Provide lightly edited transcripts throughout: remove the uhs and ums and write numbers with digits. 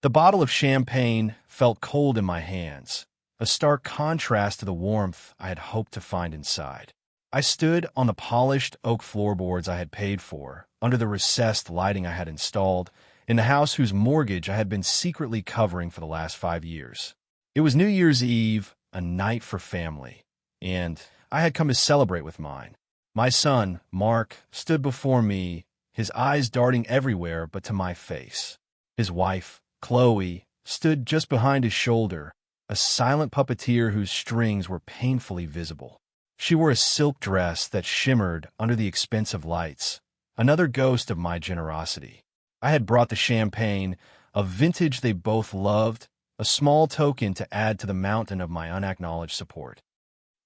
The bottle of champagne felt cold in my hands, a stark contrast to the warmth I had hoped to find inside. I stood on the polished oak floorboards I had paid for, under the recessed lighting I had installed, in the house whose mortgage I had been secretly covering for the last 5 years. It was New Year's Eve, a night for family, and I had come to celebrate with mine. My son, Mark, stood before me, his eyes darting everywhere but to my face. His wife, Chloe, stood just behind his shoulder, a silent puppeteer whose strings were painfully visible. She wore a silk dress that shimmered under the expensive lights, another ghost of my generosity. I had brought the champagne, a vintage they both loved, a small token to add to the mountain of my unacknowledged support.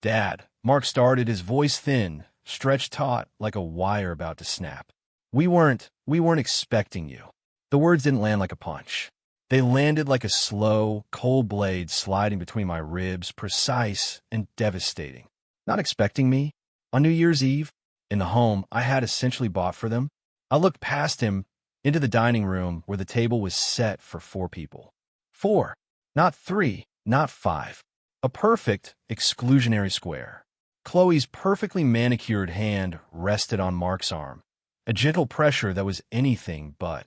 "Dad," Mark started, his voice thin, stretched taut like a wire about to snap. We weren't expecting you." The words didn't land like a punch. They landed like a slow, cold blade sliding between my ribs, precise and devastating. Not expecting me? On New Year's Eve? In the home I had essentially bought for them? I looked past him into the dining room where the table was set for 4 people. 4. Not 3, not 5. A perfect, exclusionary square. Chloe's perfectly manicured hand rested on Mark's arm, a gentle pressure that was anything but.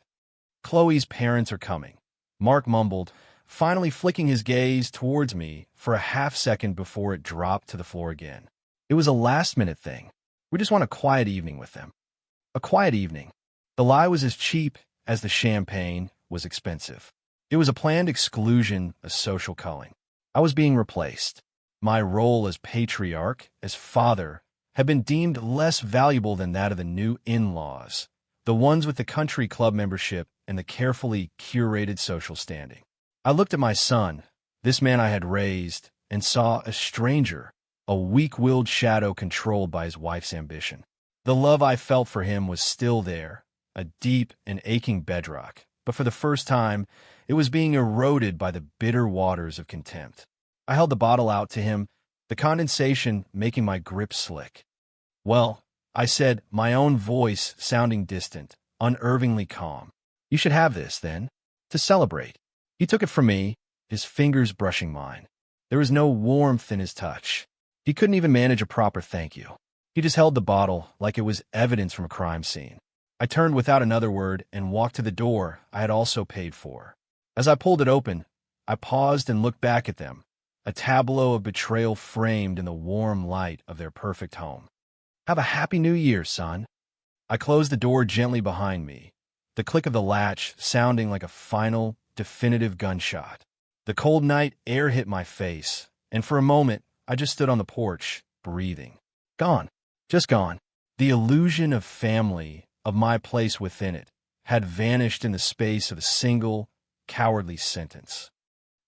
"Chloe's parents are coming," Mark mumbled, finally flicking his gaze towards me for a half-second before it dropped to the floor again. It was a last-minute thing. We just want a quiet evening with them. A quiet evening. The lie was as cheap as the champagne was expensive. It was a planned exclusion, a social culling. I was being replaced. My role as patriarch, as father, had been deemed less valuable than that of the new in-laws, the ones with the country club membership and the carefully curated social standing. I looked at my son, this man I had raised, and saw a stranger, a weak-willed shadow controlled by his wife's ambition. The love I felt for him was still there, a deep and aching bedrock, but for the first time, it was being eroded by the bitter waters of contempt. I held the bottle out to him, the condensation making my grip slick. "Well," I said, my own voice sounding distant, unnervingly calm. "You should have this, then, to celebrate." He took it from me, his fingers brushing mine. There was no warmth in his touch. He couldn't even manage a proper thank you. He just held the bottle like it was evidence from a crime scene. I turned without another word and walked to the door I had also paid for. As I pulled it open, I paused and looked back at them, a tableau of betrayal framed in the warm light of their perfect home. "Have a happy New Year, son." I closed the door gently behind me, the click of the latch sounding like a final, definitive gunshot. The cold night air hit my face, and for a moment I just stood on the porch, breathing. Gone. Just gone. The illusion of family, of my place within it, had vanished in the space of a single, cowardly sentence.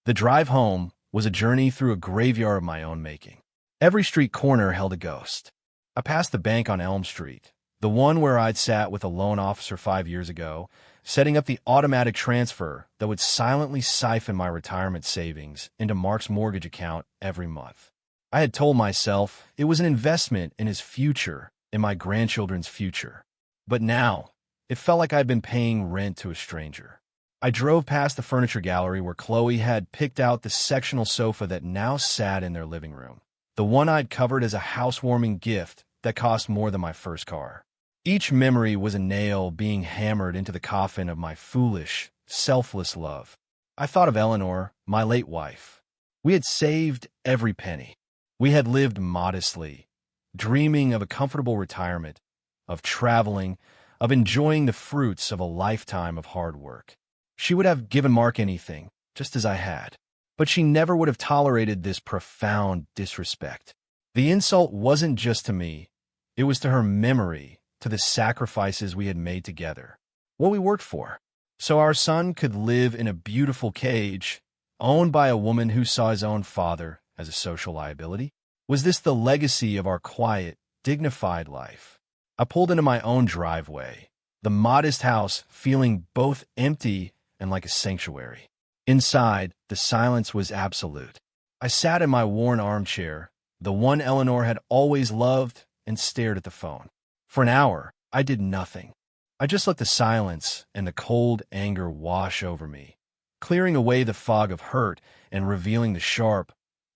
The drive home was a journey through a graveyard of my own making. Every street corner held a ghost. I passed the bank on Elm Street, the one where I'd sat with a loan officer 5 years ago, setting up the automatic transfer that would silently siphon my retirement savings into Mark's mortgage account every month. I had told myself it was an investment in his future, in my grandchildren's future. But now, it felt like I'd been paying rent to a stranger. I drove past the furniture gallery where Chloe had picked out the sectional sofa that now sat in their living room, the one I'd covered as a housewarming gift that cost more than my first car. Each memory was a nail being hammered into the coffin of my foolish, selfless love. I thought of Eleanor, my late wife. We had saved every penny. We had lived modestly, dreaming of a comfortable retirement, of traveling, of enjoying the fruits of a lifetime of hard work. She would have given Mark anything, just as I had. But she never would have tolerated this profound disrespect. The insult wasn't just to me. It was to her memory, to the sacrifices we had made together, what we worked for, so our son could live in a beautiful cage, owned by a woman who saw his own father as a social liability. Was this the legacy of our quiet, dignified life? I pulled into my own driveway, the modest house feeling both empty and like a sanctuary. Inside, the silence was absolute. I sat in my worn armchair, the one Eleanor had always loved, and stared at the phone. For an hour, I did nothing. I just let the silence and the cold anger wash over me, clearing away the fog of hurt and revealing the sharp,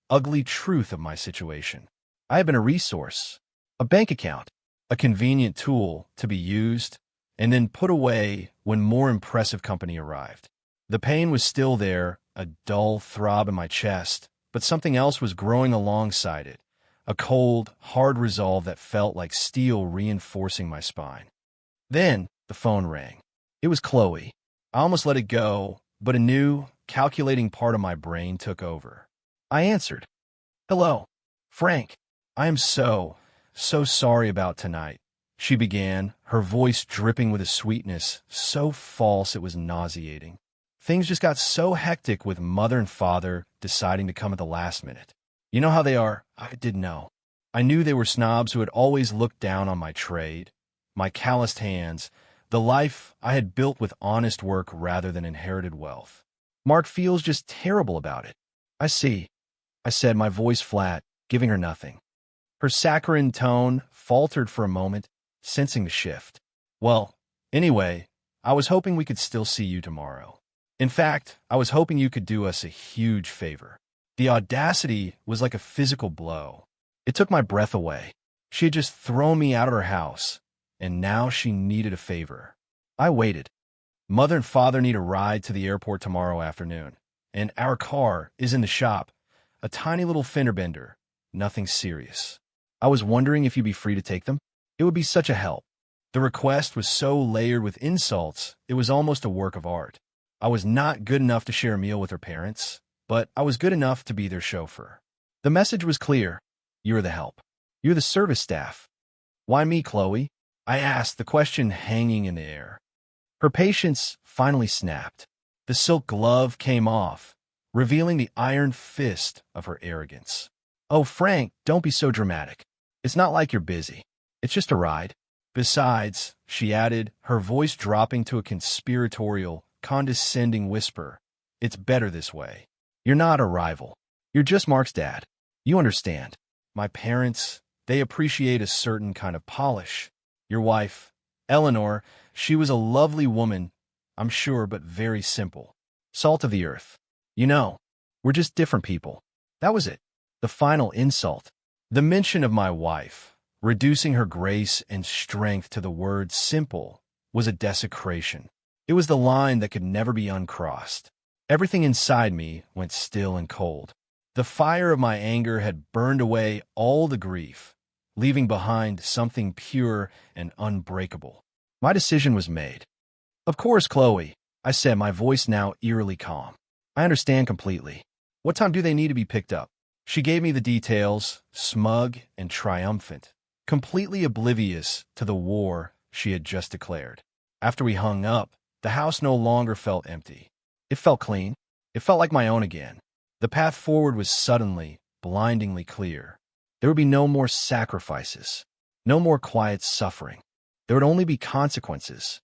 ugly truth of my situation. I had been a resource, a bank account, a convenient tool to be used and then put away when more impressive company arrived. The pain was still there, a dull throb in my chest, but something else was growing alongside it, a cold, hard resolve that felt like steel reinforcing my spine. Then the phone rang. It was Chloe. I almost let it go, but a new, calculating part of my brain took over. I answered. "Hello, Frank. I am so sorry about tonight," she began, her voice dripping with a sweetness so false it was nauseating. "Things just got so hectic with Mother and Father deciding to come at the last minute. You know how they are. I didn't know. I knew they were snobs who had always looked down on my trade, my calloused hands, the life I had built with honest work rather than inherited wealth. Mark feels just terrible about it." "I see," I said, my voice flat, giving her nothing. Her saccharine tone faltered for a moment, sensing the shift. "Well, anyway, I was hoping we could still see you tomorrow. In fact, I was hoping you could do us a huge favor." The audacity was like a physical blow. It took my breath away. She had just thrown me out of her house, and now she needed a favor. I waited. "Mother and Father need a ride to the airport tomorrow afternoon, and our car is in the shop, a tiny little fender bender, nothing serious. I was wondering if you'd be free to take them. It would be such a help." The request was so layered with insults, it was almost a work of art. I was not good enough to share a meal with her parents, but I was good enough to be their chauffeur. The message was clear. You're the help. You're the service staff. "Why me, Chloe?" I asked, the question hanging in the air. Her patience finally snapped. The silk glove came off, revealing the iron fist of her arrogance. "Oh, Frank, don't be so dramatic. It's not like you're busy. It's just a ride. Besides," she added, her voice dropping to a conspiratorial, condescending whisper, "it's better this way. You're not a rival. You're just Mark's dad. You understand. My parents, they appreciate a certain kind of polish. Your wife, Eleanor, she was a lovely woman, I'm sure, but very simple. Salt of the earth. You know, we're just different people." That was it. The final insult. The mention of my wife, reducing her grace and strength to the word simple, was a desecration. It was the line that could never be uncrossed. Everything inside me went still and cold. The fire of my anger had burned away all the grief, leaving behind something pure and unbreakable. My decision was made. "Of course, Chloe," I said, my voice now eerily calm. "I understand completely. What time do they need to be picked up?" She gave me the details, smug and triumphant, completely oblivious to the war she had just declared. After we hung up, the house no longer felt empty. It felt clean. It felt like my own again. The path forward was suddenly, blindingly clear. There would be no more sacrifices, no more quiet suffering. There would only be consequences.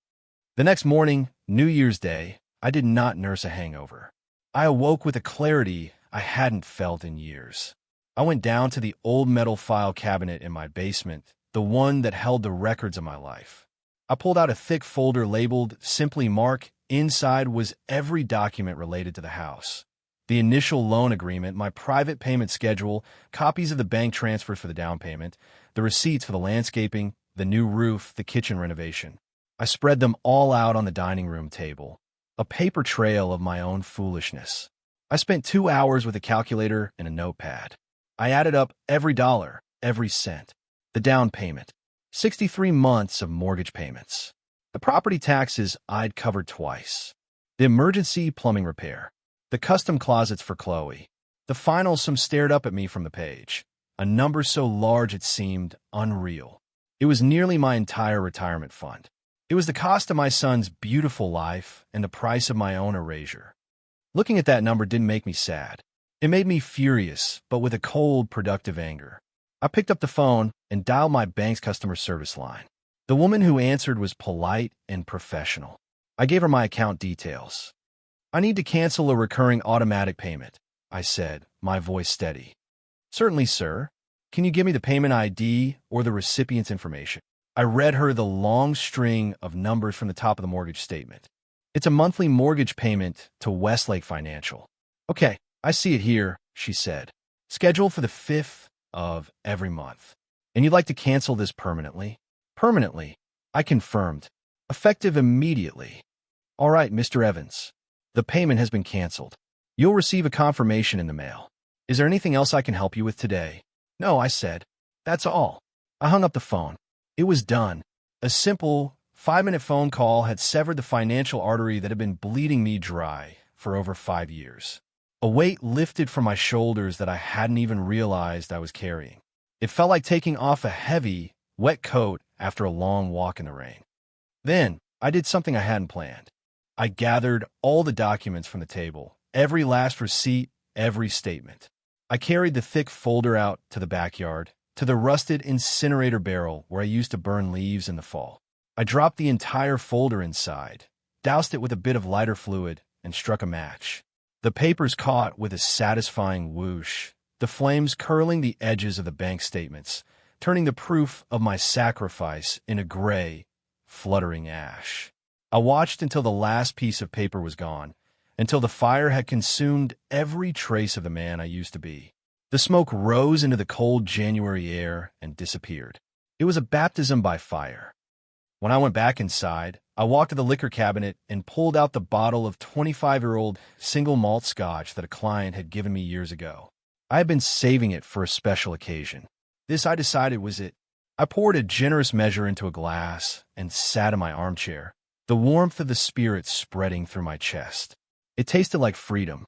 The next morning, New Year's Day, I did not nurse a hangover. I awoke with a clarity I hadn't felt in years. I went down to the old metal file cabinet in my basement, the one that held the records of my life. I pulled out a thick folder labeled simply Mark. Inside was every document related to the house. The initial loan agreement, my private payment schedule, copies of the bank transfers for the down payment, the receipts for the landscaping, the new roof, the kitchen renovation. I spread them all out on the dining room table, a paper trail of my own foolishness. I spent 2 hours with a calculator and a notepad. I added up every dollar, every cent. The down payment, 63 months of mortgage payments. The property taxes I'd covered twice. The emergency plumbing repair. The custom closets for Chloe. The final sum stared up at me from the page, a number so large it seemed unreal. It was nearly my entire retirement fund. It was the cost of my son's beautiful life and the price of my own erasure. Looking at that number didn't make me sad. It made me furious, but with a cold, productive anger. I picked up the phone and dialed my bank's customer service line. The woman who answered was polite and professional. I gave her my account details. "I need to cancel a recurring automatic payment," I said, my voice steady. "Certainly, sir. Can you give me the payment ID or the recipient's information?" I read her the long string of numbers from the top of the mortgage statement. It's a monthly mortgage payment to Westlake Financial. Okay, I see it here, she said. Scheduled for the 5th of every month. And you'd like to cancel this permanently? Permanently, I confirmed. Effective immediately. All right, Mr. Evans. The payment has been canceled. You'll receive a confirmation in the mail. Is there anything else I can help you with today? No, I said. That's all. I hung up the phone. It was done. A simple 5-minute phone call had severed the financial artery that had been bleeding me dry for over 5 years. A weight lifted from my shoulders that I hadn't even realized I was carrying. It felt like taking off a heavy, wet coat after a long walk in the rain. Then, I did something I hadn't planned. I gathered all the documents from the table, every last receipt, every statement. I carried the thick folder out to the backyard, to the rusted incinerator barrel where I used to burn leaves in the fall. I dropped the entire folder inside, doused it with a bit of lighter fluid, and struck a match. The papers caught with a satisfying whoosh, the flames curling the edges of the bank statements, turning the proof of my sacrifice in a gray, fluttering ash. I watched until the last piece of paper was gone, until the fire had consumed every trace of the man I used to be. The smoke rose into the cold January air and disappeared. It was a baptism by fire. When I went back inside, I walked to the liquor cabinet and pulled out the bottle of 25-year-old single malt scotch that a client had given me years ago. I had been saving it for a special occasion. This, I decided, was it. I poured a generous measure into a glass and sat in my armchair, the warmth of the spirit spreading through my chest. It tasted like freedom.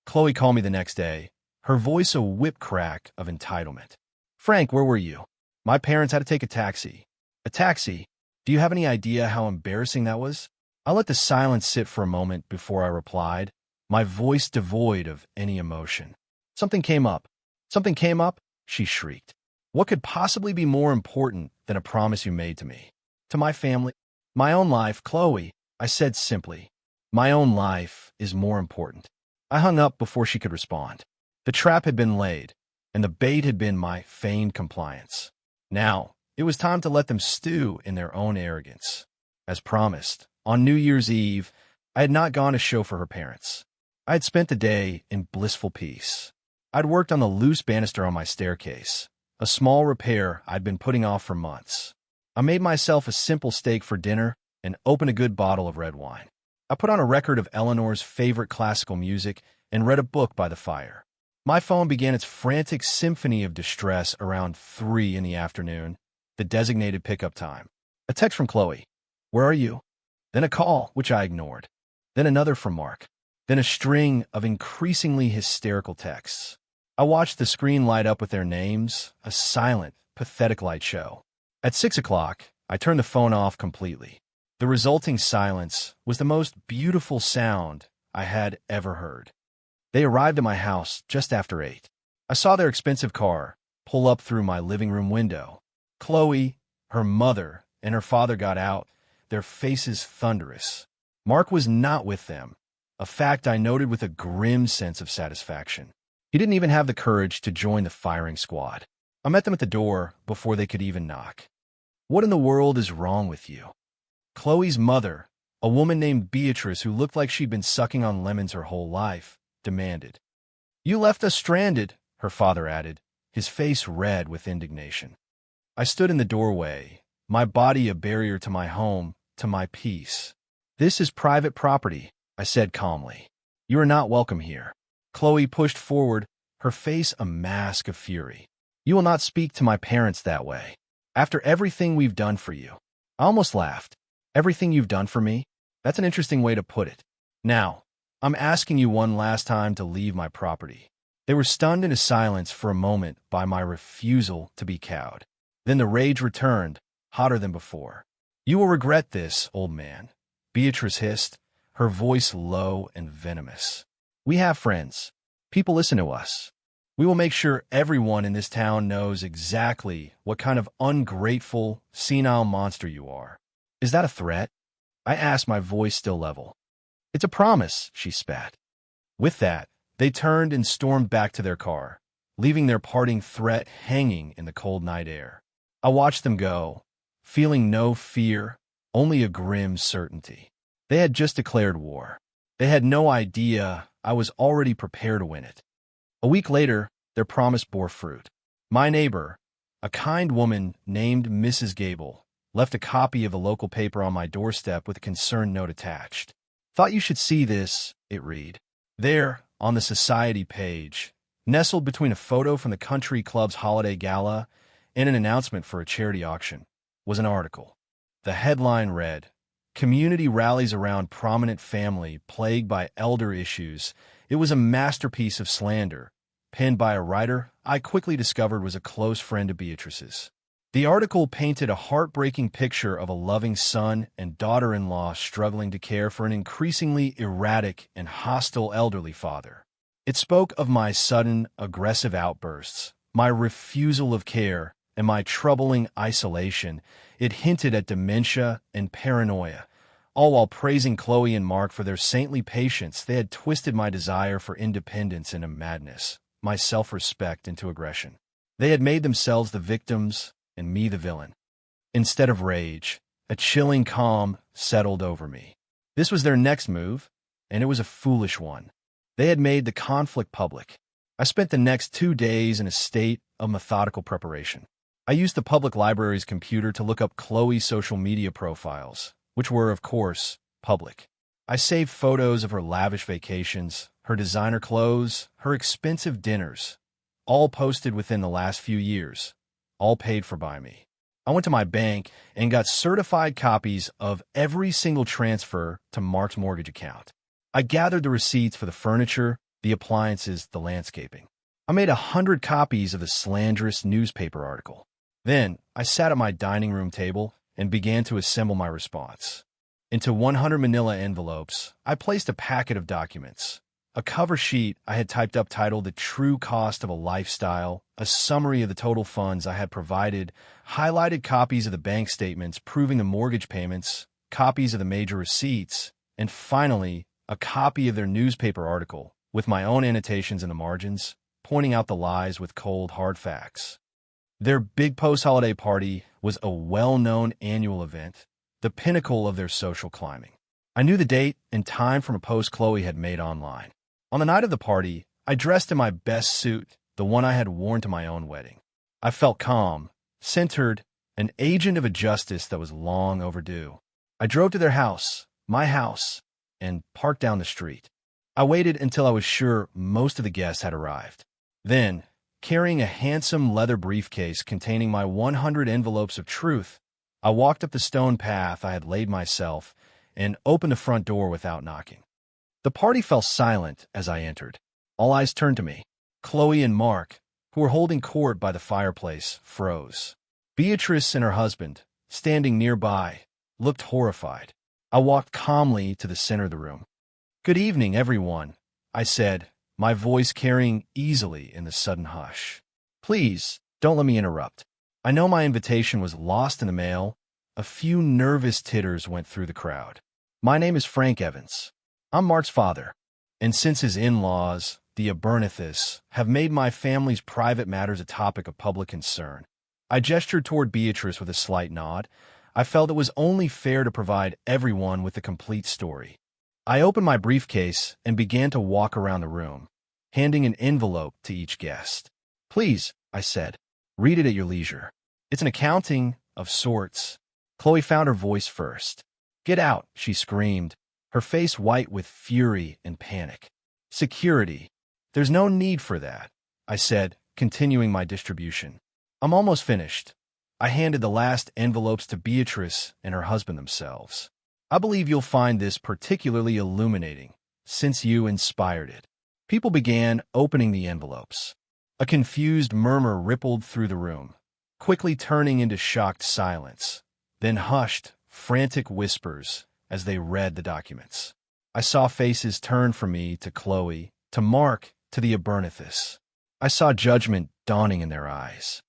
Chloe called me the next day, her voice a whip crack of entitlement. Frank, where were you? My parents had to take a taxi. A taxi? Do you have any idea how embarrassing that was? I let the silence sit for a moment before I replied, my voice devoid of any emotion. Something came up. Something came up? She shrieked. What could possibly be more important than a promise you made to me? To my family? My own life, Chloe, I said simply. My own life is more important. I hung up before she could respond. The trap had been laid, and the bait had been my feigned compliance. Now, it was time to let them stew in their own arrogance. As promised, on New Year's Eve, I had not gone to show for her parents. I had spent the day in blissful peace. I'd worked on the loose banister on my staircase, a small repair I'd been putting off for months. I made myself a simple steak for dinner and opened a good bottle of red wine. I put on a record of Eleanor's favorite classical music and read a book by the fire. My phone began its frantic symphony of distress around 3 in the afternoon, the designated pickup time. A text from Chloe. Where are you? Then a call, which I ignored. Then another from Mark. Then a string of increasingly hysterical texts. I watched the screen light up with their names, a silent, pathetic light show. At 6 o'clock, I turned the phone off completely. The resulting silence was the most beautiful sound I had ever heard. They arrived at my house just after 8. I saw their expensive car pull up through my living room window. Chloe, her mother, and her father got out, their faces thunderous. Mark was not with them, a fact I noted with a grim sense of satisfaction. He didn't even have the courage to join the firing squad. I met them at the door before they could even knock. What in the world is wrong with you? Chloe's mother, a woman named Beatrice who looked like she'd been sucking on lemons her whole life, demanded. You left us stranded, her father added, his face red with indignation. I stood in the doorway, my body a barrier to my home, to my peace. This is private property, I said calmly. You are not welcome here. Chloe pushed forward, her face a mask of fury. You will not speak to my parents that way. After everything we've done for you. I almost laughed. Everything you've done for me? That's an interesting way to put it. Now, I'm asking you one last time to leave my property. They were stunned into silence for a moment by my refusal to be cowed. Then the rage returned, hotter than before. You will regret this, old man, Beatrice hissed, her voice low and venomous. We have friends. People listen to us. We will make sure everyone in this town knows exactly what kind of ungrateful, senile monster you are. Is that a threat? I asked, my voice still level. It's a promise, she spat. With that, they turned and stormed back to their car, leaving their parting threat hanging in the cold night air. I watched them go, feeling no fear, only a grim certainty. They had just declared war. They had no idea I was already prepared to win it. A week later, their promise bore fruit. My neighbor, a kind woman named Mrs. Gable, left a copy of a local paper on my doorstep with a concerned note attached. "Thought you should see this," it read. There, on the society page, nestled between a photo from the country club's holiday gala and an announcement for a charity auction, was an article. The headline read, "Community rallies around prominent family plagued by elder issues." It was a masterpiece of slander, penned by a writer I quickly discovered was a close friend of Beatrice's. The article painted a heartbreaking picture of a loving son and daughter-in-law struggling to care for an increasingly erratic and hostile elderly father. It spoke of my sudden, aggressive outbursts, my refusal of care, and my troubling isolation. It hinted at dementia and paranoia, all while praising Chloe and Mark for their saintly patience. They had twisted my desire for independence into madness, my self-respect into aggression. They had made themselves the victims and me the villain. Instead of rage, a chilling calm settled over me. This was their next move, and it was a foolish one. They had made the conflict public. I spent the next 2 days in a state of methodical preparation. I used the public library's computer to look up Chloe's social media profiles, which were, of course, public. I saved photos of her lavish vacations, her designer clothes, her expensive dinners, all posted within the last few years, all paid for by me. I went to my bank and got certified copies of every single transfer to Mark's mortgage account. I gathered the receipts for the furniture, the appliances, the landscaping. I made 100 copies of the slanderous newspaper article. Then, I sat at my dining room table and began to assemble my response. Into 100 manila envelopes, I placed a packet of documents. A cover sheet I had typed up titled "The True Cost of a Lifestyle," a summary of the total funds I had provided, highlighted copies of the bank statements proving the mortgage payments, copies of the major receipts, and finally, a copy of their newspaper article, with my own annotations in the margins, pointing out the lies with cold, hard facts. Their big post-holiday party was a well-known annual event, the pinnacle of their social climbing. I knew the date and time from a post Chloe had made online. On the night of the party, I dressed in my best suit, the one I had worn to my own wedding. I felt calm, centered, an agent of a justice that was long overdue. I drove to their house, my house, and parked down the street. I waited until I was sure most of the guests had arrived. Then, carrying a handsome leather briefcase containing my 100 envelopes of truth, I walked up the stone path I had laid myself and opened the front door without knocking. The party fell silent as I entered. All eyes turned to me. Chloe and Mark, who were holding court by the fireplace, froze. Beatrice and her husband, standing nearby, looked horrified. I walked calmly to the center of the room. "Good evening, everyone," I said, my voice carrying easily in the sudden hush. "Please, don't let me interrupt. I know my invitation was lost in the mail." A few nervous titters went through the crowd. "My name is Frank Evans. I'm Mark's father, and since his in-laws, the Abernethys, have made my family's private matters a topic of public concern." I gestured toward Beatrice with a slight nod. I felt it was only fair to provide everyone with the complete story. I opened my briefcase and began to walk around the room, handing an envelope to each guest. "Please," I said, "read it at your leisure. It's an accounting of sorts." Chloe found her voice first. "Get out," she screamed, her face white with fury and panic. "Security. There's no need for that," I said, continuing my distribution. "I'm almost finished." I handed the last envelopes to Beatrice and her husband themselves. "I believe you'll find this particularly illuminating, since you inspired it." People began opening the envelopes. A confused murmur rippled through the room, quickly turning into shocked silence, then hushed, frantic whispers as they read the documents. I saw faces turn from me to Chloe, to Mark, to the Abernethys. I saw judgment dawning in their eyes.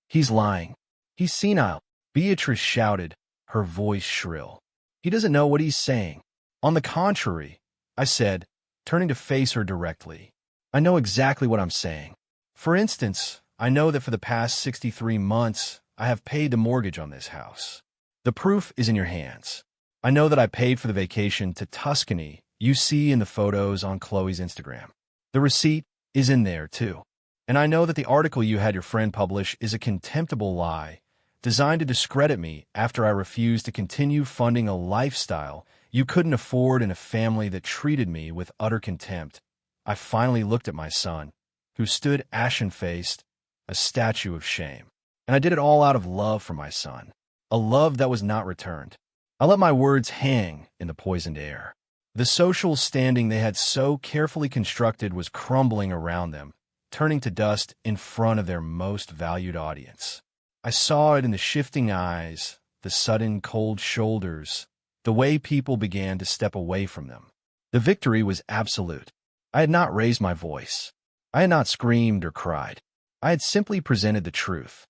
"He's lying. He's senile," Beatrice shouted, her voice shrill. "He doesn't know what he's saying." "On the contrary," I said, turning to face her directly, "I know exactly what I'm saying. For instance, I know that for the past 63 months, I have paid the mortgage on this house. The proof is in your hands." I know that I paid for the vacation to Tuscany you see in the photos on Chloe's Instagram. The receipt is in there, too. And I know that the article you had your friend publish is a contemptible lie designed to discredit me after I refused to continue funding a lifestyle you couldn't afford in a family that treated me with utter contempt. I finally looked at my son, who stood ashen-faced, a statue of shame. And I did it all out of love for my son, a love that was not returned. I let my words hang in the poisoned air. The social standing they had so carefully constructed was crumbling around them, turning to dust in front of their most valued audience. I saw it in the shifting eyes, the sudden cold shoulders, the way people began to step away from them. The victory was absolute. I had not raised my voice. I had not screamed or cried. I had simply presented the truth.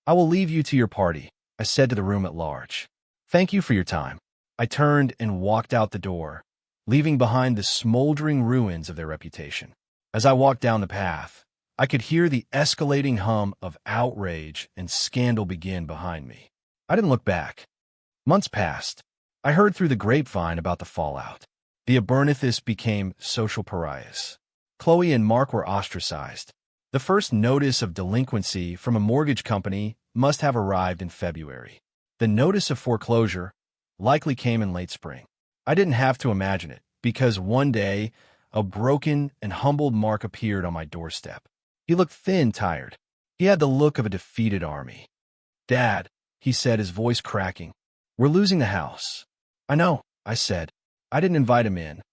"I will leave you to your party," I said to the room at large. "Thank you for your time." I turned and walked out the door, leaving behind the smoldering ruins of their reputation. As I walked down the path, I could hear the escalating hum of outrage and scandal begin behind me. I didn't look back. Months passed. I heard through the grapevine about the fallout. The Abernathysts became social pariahs. Chloe and Mark were ostracized. The first notice of delinquency from a mortgage company must have arrived in February. The notice of foreclosure likely came in late spring. I didn't have to imagine it, because one day, a broken and humbled Mark appeared on my doorstep. He looked thin, tired. He had the look of a defeated army. "Dad," he said, his voice cracking, "we're losing the house." "I know," I said. "I didn't invite him in."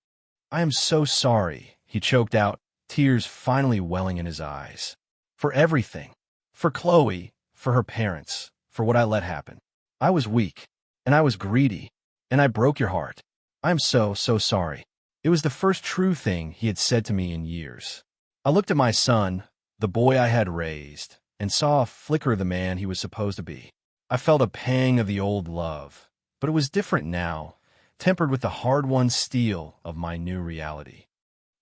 "I am so sorry," he choked out, tears finally welling in his eyes. "For everything. For Chloe, for her parents, for what I let happen. I was weak, and I was greedy, and I broke your heart. I am so sorry." It was the first true thing he had said to me in years. I looked at my son, the boy I had raised, and saw a flicker of the man he was supposed to be. I felt a pang of the old love, but it was different now, tempered with the hard-won steel of my new reality.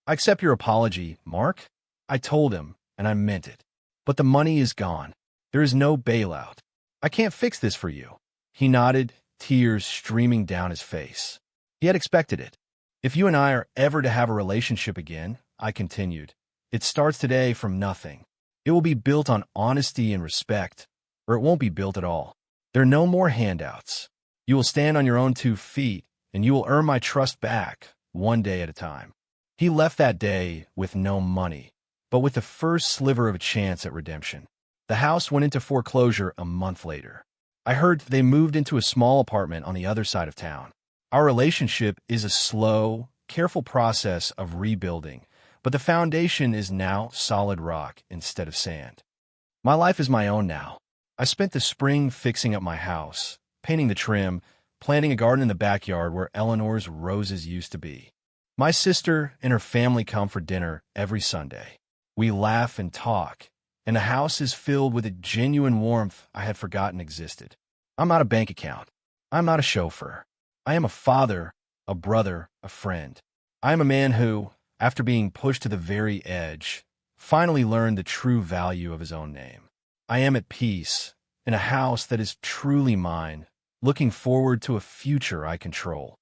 "I accept your apology, Mark," I told him, and I meant it. "But the money is gone. There is no bailout. I can't fix this for you." He nodded, tears streaming down his face. He had expected it. "If you and I are ever to have a relationship again," I continued, "it starts today from nothing. It will be built on honesty and respect, or it won't be built at all. There are no more handouts. You will stand on your own 2 feet, and you will earn my trust back, one day at a time." He left that day with no money, but with the first sliver of a chance at redemption. The house went into foreclosure a month later. I heard they moved into a small apartment on the other side of town. Our relationship is a slow, careful process of rebuilding, but the foundation is now solid rock instead of sand. My life is my own now. I spent the spring fixing up my house, painting the trim, planting a garden in the backyard where Eleanor's roses used to be. My sister and her family come for dinner every Sunday. We laugh and talk, and the house is filled with a genuine warmth I had forgotten existed. I'm not a bank account. I'm not a chauffeur. I am a father, a brother, a friend. I am a man who, after being pushed to the very edge, finally learned the true value of his own name. I am at peace, in a house that is truly mine, looking forward to a future I control.